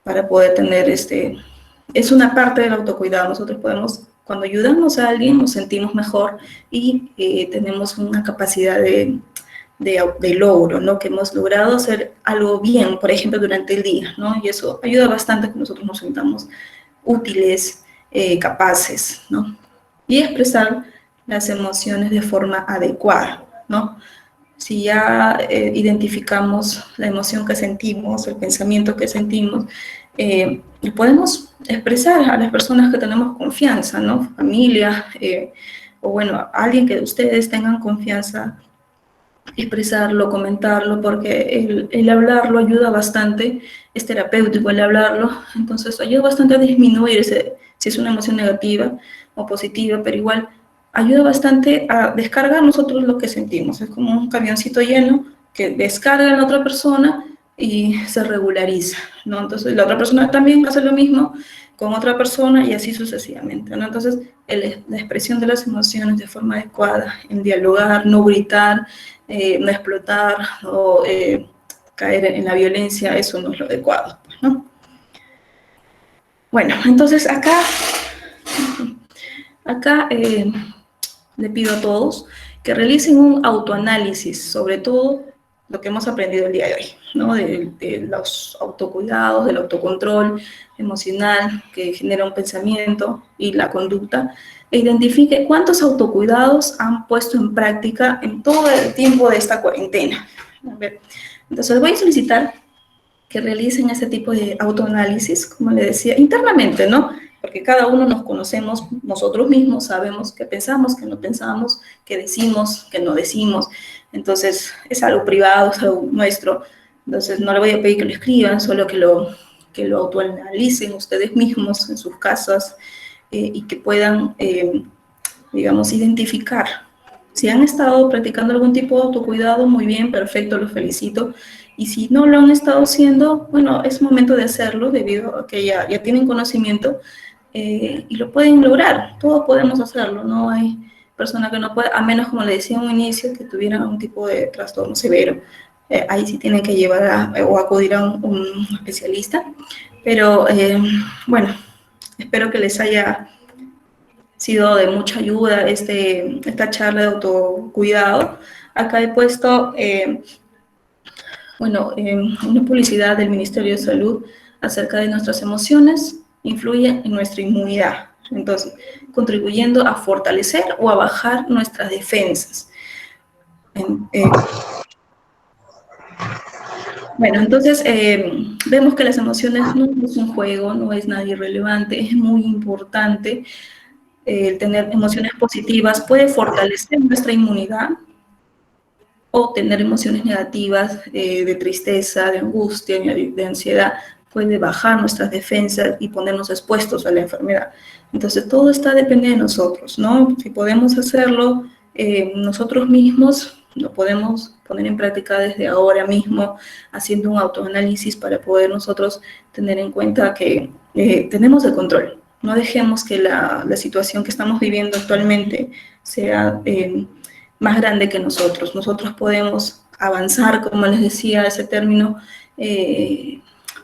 Para poder tener es una parte del autocuidado. Nosotros podemos, cuando ayudamos a alguien, nos sentimos mejor y tenemos una capacidad de logro, ¿no? Que hemos logrado hacer algo bien, por ejemplo, durante el día, ¿no? Y eso ayuda bastante a que nosotros nos sintamos útiles, capaces, ¿no? Y expresar las emociones de forma adecuada, ¿no? Si ya identificamos la emoción que sentimos, el pensamiento que sentimos, podemos expresar a las personas que tenemos confianza, ¿no? Familia, o bueno, alguien que ustedes tengan confianza, expresarlo, comentarlo, porque el hablarlo ayuda bastante, es terapéutico el hablarlo, entonces ayuda bastante a disminuir si es una emoción negativa o positiva, pero igual ayuda bastante a descargar nosotros lo que sentimos. Es como un camioncito lleno que descarga en la otra persona y se regulariza, ¿no? Entonces la otra persona también hace lo mismo con otra persona y así sucesivamente, ¿no? Entonces la expresión de las emociones de forma adecuada, en dialogar, no gritar, no explotar, no caer en la violencia, eso no es lo adecuado, ¿no? Bueno, entonces acá le pido a todos que realicen un autoanálisis, sobre todo lo que hemos aprendido el día de hoy, ¿no? De los autocuidados, del autocontrol emocional que genera un pensamiento y la conducta, e identifique cuántos autocuidados han puesto en práctica en todo el tiempo de esta cuarentena. A ver, entonces voy a solicitar que realicen ese tipo de autoanálisis, como le decía, internamente, ¿no? Porque cada uno nos conocemos nosotros mismos, sabemos qué pensamos, qué no pensamos, qué decimos, qué no decimos. Entonces, es algo privado, es algo nuestro. Entonces, no le voy a pedir que lo escriban, solo que lo autoanalicen ustedes mismos en sus casas y que puedan, digamos, identificar. Si han estado practicando algún tipo de autocuidado, muy bien, perfecto, los felicito. Y si no lo han estado haciendo, bueno, es momento de hacerlo debido a que ya tienen conocimiento y lo pueden lograr. Todos podemos hacerlo, no hay persona que no pueda, a menos, como le decía en un inicio, que tuvieran algún tipo de trastorno severo. Ahí sí tienen que llevar o acudir a un especialista. Pero bueno, espero que les haya sido de mucha ayuda esta charla de autocuidado. Acá he puesto bueno, una publicidad del Ministerio de Salud acerca de nuestras emociones influye en nuestra inmunidad, entonces, contribuyendo a fortalecer o a bajar nuestras defensas. Bueno, entonces vemos que las emociones no es un juego, no es nada irrelevante, es muy importante. Tener emociones positivas puede fortalecer nuestra inmunidad, o tener emociones negativas de tristeza, de angustia, de ansiedad, puede bajar nuestras defensas y ponernos expuestos a la enfermedad. Entonces, todo está depende de nosotros, ¿no? Si podemos hacerlo nosotros mismos, lo podemos poner en práctica desde ahora mismo, haciendo un autoanálisis para poder nosotros tener en cuenta que tenemos el control. No dejemos que la situación que estamos viviendo actualmente sea más grande que nosotros. Nosotros podemos avanzar, como les decía, ese término,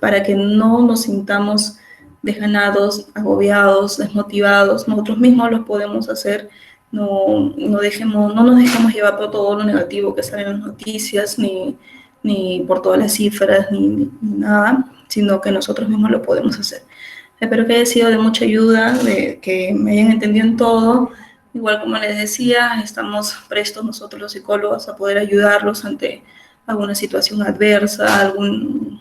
para que no nos sintamos desganados, agobiados, desmotivados. Nosotros mismos lo podemos hacer. No nos dejemos llevar por todo lo negativo que sale en las noticias, ni por todas las cifras, ni nada, sino que nosotros mismos lo podemos hacer. Espero que haya sido de mucha ayuda, de que me hayan entendido en todo. Igual, como les decía, estamos prestos nosotros los psicólogos a poder ayudarlos ante alguna situación adversa, algún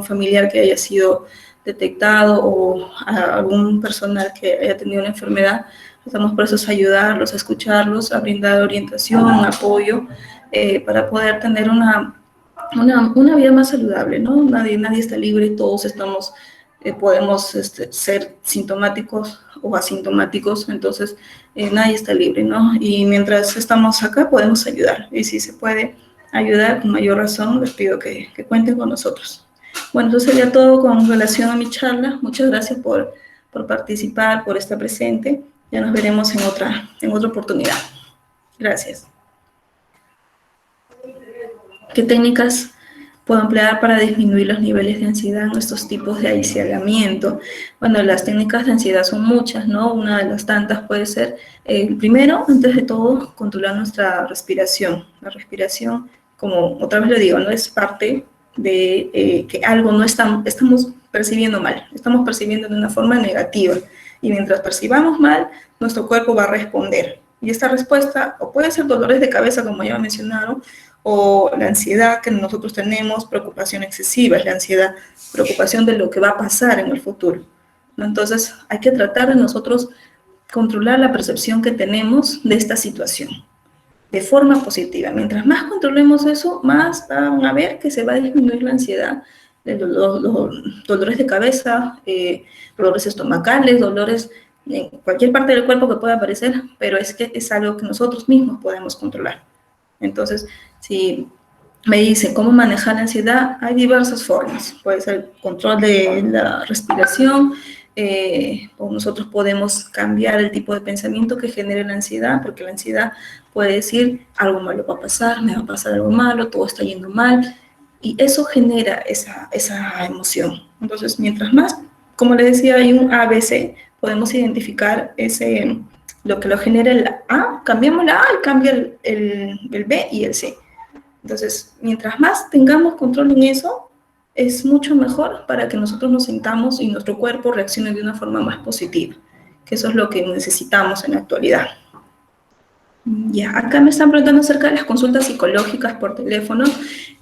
familiar que haya sido detectado o algún personal que haya tenido una enfermedad. Estamos prestos a ayudarlos, a escucharlos, a brindar orientación, apoyo, para poder tener una vida más saludable, ¿no? Nadie está libre, todos estamos podemos ser sintomáticos o asintomáticos, entonces nadie está libre, ¿no? Y mientras estamos acá podemos ayudar, y si se puede ayudar, con mayor razón, les pido que cuenten con nosotros. Bueno, eso sería todo con relación a mi charla. Muchas gracias por participar, por estar presente. Ya nos veremos en otra oportunidad. Gracias. ¿Qué técnicas puedo emplear para disminuir los niveles de ansiedad en estos tipos de aislamiento? Bueno, las técnicas de ansiedad son muchas, ¿no? Una de las tantas puede ser, primero, antes de todo, controlar nuestra respiración. La respiración, como otra vez le digo, no es parte de que algo no estamos percibiendo mal, estamos percibiendo de una forma negativa. Y mientras percibamos mal, nuestro cuerpo va a responder. Y esta respuesta, o puede ser dolores de cabeza, como ya mencionaron, o la ansiedad que nosotros tenemos, preocupación excesiva, es la ansiedad, preocupación de lo que va a pasar en el futuro, ¿no? Entonces, hay que tratar de nosotros controlar la percepción que tenemos de esta situación. de forma positiva. Mientras más controlemos eso, más van a ver que se va a disminuir la ansiedad, los dolores de cabeza, dolores estomacales, dolores en cualquier parte del cuerpo que pueda aparecer, pero es que es algo que nosotros mismos podemos controlar. Entonces, si me dice cómo manejar la ansiedad, hay diversas formas. Puede ser el control de la respiración, o nosotros podemos cambiar el tipo de pensamiento que genere la ansiedad, porque la ansiedad puede decir algo malo va a pasar, me va a pasar algo malo, todo está yendo mal, y eso genera esa emoción. Entonces, mientras más, como le decía, hay un ABC, podemos identificar lo que lo genera el A, cambiamos la A y cambia el B y el C. Entonces, mientras más tengamos control en eso, es mucho mejor para que nosotros nos sintamos y nuestro cuerpo reaccione de una forma más positiva, que eso es lo que necesitamos en la actualidad. Ya, acá me están preguntando acerca de las consultas psicológicas por teléfono.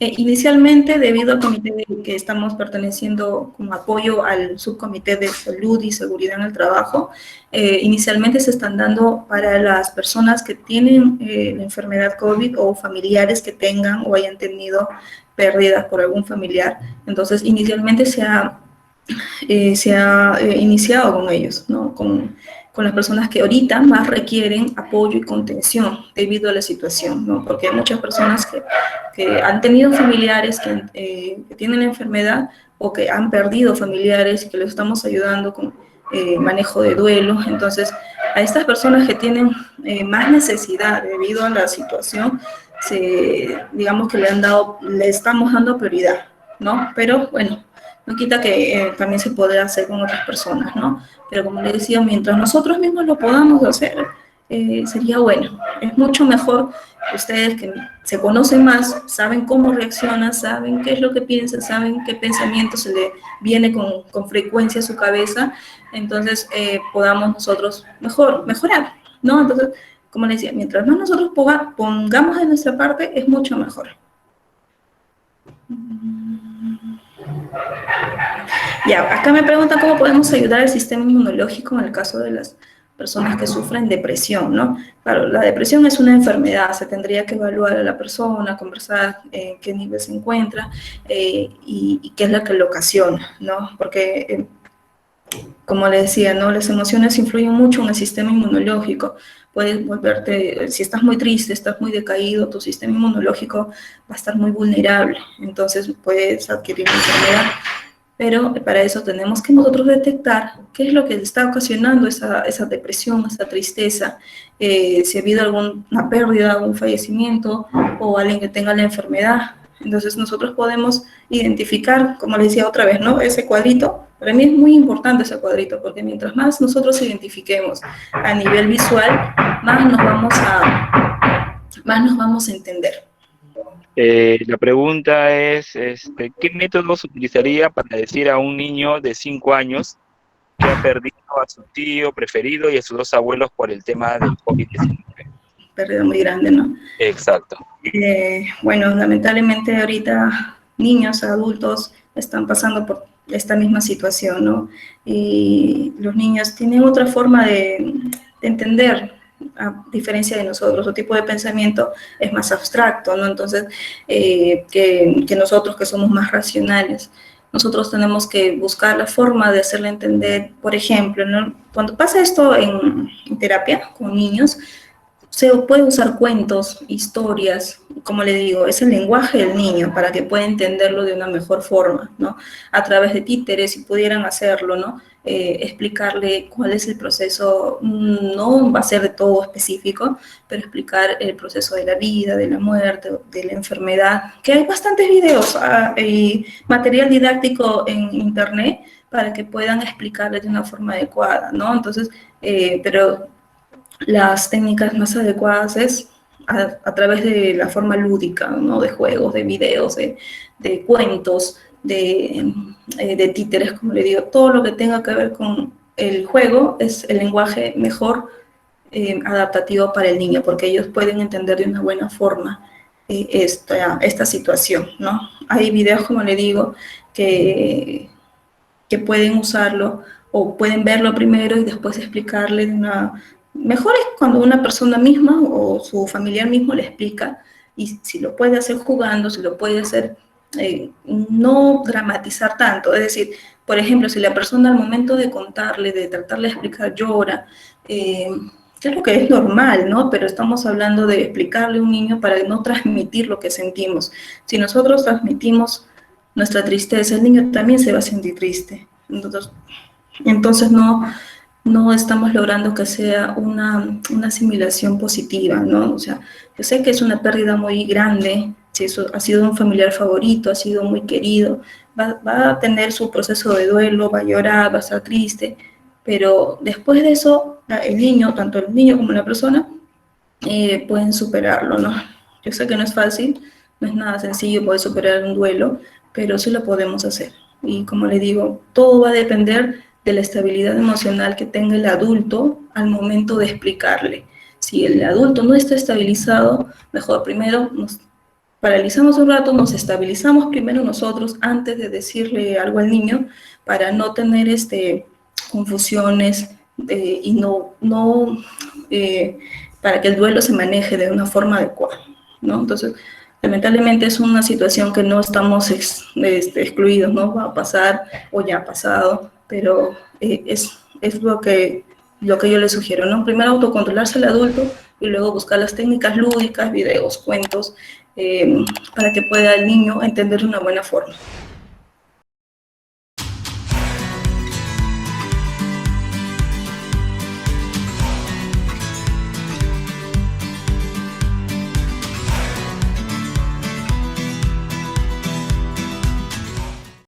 Inicialmente, debido al comité que estamos perteneciendo como apoyo al subcomité de salud y seguridad en el trabajo, inicialmente se están dando para las personas que tienen la enfermedad COVID o familiares que tengan o hayan tenido pérdidas por algún familiar. Entonces, inicialmente se ha iniciado con ellos, ¿no? Con las personas que ahorita más requieren apoyo y contención debido a la situación, ¿no? Porque hay muchas personas que han tenido familiares que tienen la enfermedad o que han perdido familiares y que les estamos ayudando con manejo de duelo. Entonces, a estas personas que tienen más necesidad debido a la situación, digamos que le estamos dando prioridad, ¿no? Pero bueno, no quita que también se puede hacer con otras personas, ¿no? Pero como les decía, mientras nosotros mismos lo podamos hacer, sería bueno. Es mucho mejor ustedes que se conocen más, saben cómo reaccionan, saben qué es lo que piensan, saben qué pensamiento se le viene con frecuencia a su cabeza, entonces podamos nosotros mejorar, ¿no? Entonces, como les decía, mientras más nosotros pongamos de nuestra parte, es mucho mejor. Ya, acá me preguntan cómo podemos ayudar al sistema inmunológico en el caso de las personas que sufren depresión, ¿no? Claro, la depresión es una enfermedad, se tendría que evaluar a la persona, conversar en qué nivel se encuentra y qué es lo que lo ocasiona, ¿no? Porque, como le decía, ¿no? Las emociones influyen mucho en el sistema inmunológico. Puedes volverte, si estás muy triste, estás muy decaído, tu sistema inmunológico va a estar muy vulnerable, entonces puedes adquirir una enfermedad. Pero para eso tenemos que nosotros detectar qué es lo que está ocasionando esa depresión, esa tristeza, si ha habido alguna pérdida, algún fallecimiento o alguien que tenga la enfermedad. Entonces nosotros podemos identificar, como les decía otra vez, ¿no? Ese cuadrito, para mí es muy importante ese cuadrito, porque mientras más nosotros identifiquemos a nivel visual, más nos vamos a entender. La pregunta es, ¿qué métodos utilizaría para decir a un niño de 5 años que ha perdido a su tío preferido y a sus 2 abuelos por el tema del COVID-19? Pérdida muy grande, ¿no? Exacto. Bueno, lamentablemente ahorita niños, adultos están pasando por esta misma situación, ¿no? Y los niños tienen otra forma de entender, a diferencia de nosotros, su tipo de pensamiento es más abstracto, ¿no? Entonces, que nosotros que somos más racionales, nosotros tenemos que buscar la forma de hacerle entender, por ejemplo, ¿no? Cuando pasa esto en terapia con niños, se puede usar cuentos, historias, como le digo, es el lenguaje del niño para que pueda entenderlo de una mejor forma, ¿no? A través de títeres, si pudieran hacerlo, ¿no? Explicarle cuál es el proceso, no va a ser de todo específico, pero explicar el proceso de la vida, de la muerte, de la enfermedad, que hay bastantes videos y material didáctico en internet para que puedan explicarle de una forma adecuada, ¿no? Entonces, pero las técnicas más adecuadas es a través de la forma lúdica, ¿no? De juegos, de videos, de cuentos, de títeres, como le digo, todo lo que tenga que ver con el juego es el lenguaje mejor adaptativo para el niño, porque ellos pueden entender de una buena forma esta situación, ¿no? Hay videos, como le digo, que pueden usarlo o pueden verlo primero y después explicarle Mejor es cuando una persona misma o su familiar mismo le explica, y si lo puede hacer jugando, si lo puede hacer, no dramatizar tanto. Es decir, por ejemplo, si la persona al momento de contarle, de tratarle de explicar, llora, que es lo que es normal, ¿no? Pero estamos hablando de explicarle a un niño para no transmitir lo que sentimos. Si nosotros transmitimos nuestra tristeza, el niño también se va a sentir triste. Entonces no estamos logrando que sea una asimilación positiva, ¿no? O sea, yo sé que es una pérdida muy grande, si eso ha sido un familiar favorito, ha sido muy querido, va a tener su proceso de duelo, va a llorar, va a estar triste, pero después de eso, el niño, tanto el niño como la persona, pueden superarlo, ¿no? Yo sé que no es fácil, no es nada sencillo poder superar un duelo, pero sí lo podemos hacer. Y como le digo, todo va a depender de la estabilidad emocional que tenga el adulto al momento de explicarle. Si el adulto no está estabilizado, mejor primero nos paralizamos un rato, nos estabilizamos primero nosotros antes de decirle algo al niño para no tener confusiones y para que el duelo se maneje de una forma adecuada, ¿no? Entonces, lamentablemente es una situación que no estamos excluidos, ¿no? Va a pasar o ya ha pasado, pero es lo que yo le sugiero, ¿no? Primero autocontrolarse el adulto y luego buscar las técnicas lúdicas, videos, cuentos, para que pueda el niño entender de una buena forma.